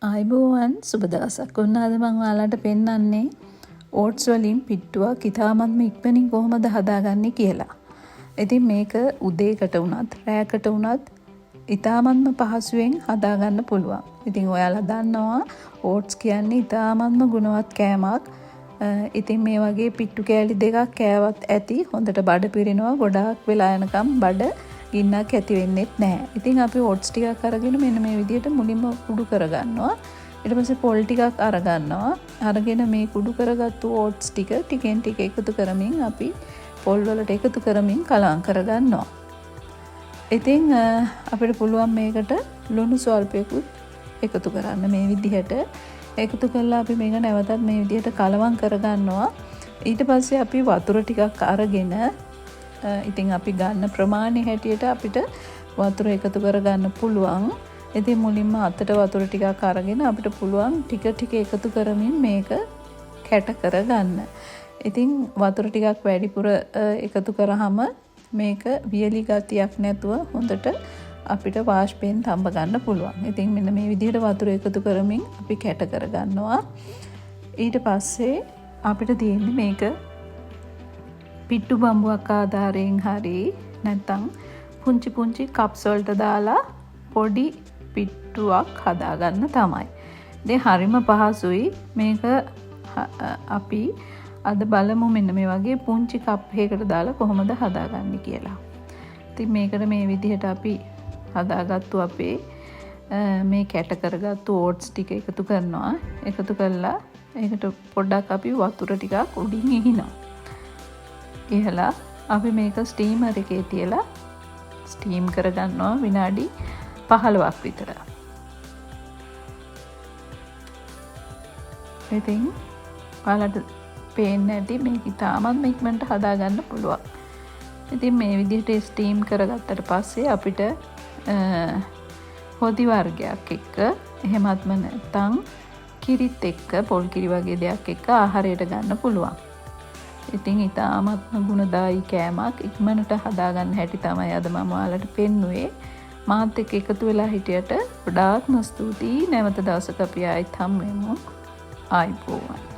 ආයිබෝවන් සුබ දවසක්. ඔන්න අද මම ඔයාලට පෙන්නන්නේ ඕට්ස් වලින් පිට්ටුවක් ඉතාමත්ම ඉක්මනින් කොහොමද හදාගන්නේ කියලා. ඉතින් මේක උදේකට වුණත් රැයකට වුණත් ඉතාමත්ම පහසුවෙන් හදාගන්න පුළුවන්. ඉතින් ඔයාලා දන්නවා ඕට්ස් කියන්නේ ඉතාමත්ම ගුණවත් කෑමක්. ඉතින් මේ වගේ පිට්ටු කෑලි දෙකක් කෑවත් ඇති හොඳට බඩ පිරෙනවා. ගොඩාක් වෙලා යනකම් බඩ ගින්නක් ඇති වෙන්නේ නැහැ. ඉතින් අපි ඕට්ස් ටිකක් අරගෙන මෙන්න මේ විදිහට මුලින්ම කුඩු කරගන්නවා. ඊට පස්සේ පොල් ටිකක් අරගන්නවා. අරගෙන මේ කුඩු කරගත්තු ඕට්ස් ටික ටිකෙන් ටික එකතු කරමින් අපි පොල් වලට එකතු කරමින් කලවම් කරගන්නවා. ඉතින් අපිට පුළුවන් මේකට ලුණු ස්වල්පයකුත් එකතු කරන්න. මේ විදිහට එකතු කරලා අපි මේක නැවතත් මේ විදිහට කලවම් කරගන්නවා. ඊට පස්සේ අපි වතුර ටිකක් අරගෙන ඉතින් අපි ගන්න ප්‍රමාණය හැටියට අපිට වතුර එකතු කරගන්න පුළුවන්. ඉතින් මුලින්ම අතට වතුර ටිකක් අරගෙන අපිට පුළුවන් ටික ටික එකතු කරමින් මේක කැට කරගන්න. ඉතින් වතුර ටිකක් වැඩිපුර එකතු කරාම මේක වියලි ගතියක් නැතුව හොඳට අපිට වාෂ්පයෙන් තඹ ගන්න පුළුවන්. ඉතින් මෙන්න මේ විදිහට වතුර එකතු කරමින් අපි කැට කරගන්නවා. ඊට පස්සේ අපිට තියෙන්නේ මේක පිට්ටු බම්බුවක් ආධාරයෙන් හරි නැත්නම් පුංචි පුංචි කප්ස් වලට දාලා පොඩි පිට්ටුවක් හදාගන්න තමයි. ඉතින් හරිම පහසුයි. මේක අපි අද බලමු මෙන්න මේ වගේ පුංචි කප් එකකට දාලා කොහොමද හදාගන්නේ කියලා. ඉතින් මේකට මේ විදිහට අපි හදාගත්තු අපේ මේ කැට කරගත්තු ඕට්ස් ටික එකතු කරනවා. එකතු කරලා ඒකට පොඩ්ඩක් අපි වතුර ටිකක් උඩින් ඉහිනවා. ඉහලා අපි මේක ස්ටීමර් එකේ තියලා ස්ටීම් කරගන්නවා විනාඩි 15ක් විතර. ඉතින් ඔයාලට පේන්නේ නැති මේක ඉතාමත් ඉක්මනට හදාගන්න පුළුවන්. ඉතින් මේ විදිහට ස්ටීම් කරගත්තට පස්සේ අපිට හොදි වර්ගයක් එක්ක එහෙමත්ම නැත්නම් කිරිත් එක්ක පොල් කිරි වගේ දෙයක් එක්ක ආහාරයට ගන්න පුළුවන්. ඉතින් ඉතාමත්ම ගුණදායී කෑමක් ඉක්මනට හදාගන්න හැටි තමයි අද මම ඔයාලට පෙන්නුවේ. මාත් එක්ක එකතු වෙලා හිටියට ගොඩාක්ම ස්තුතියි. නැවත දවසක අපි ආයෙත් හම්බ වෙමු. ආයිබෝවන්.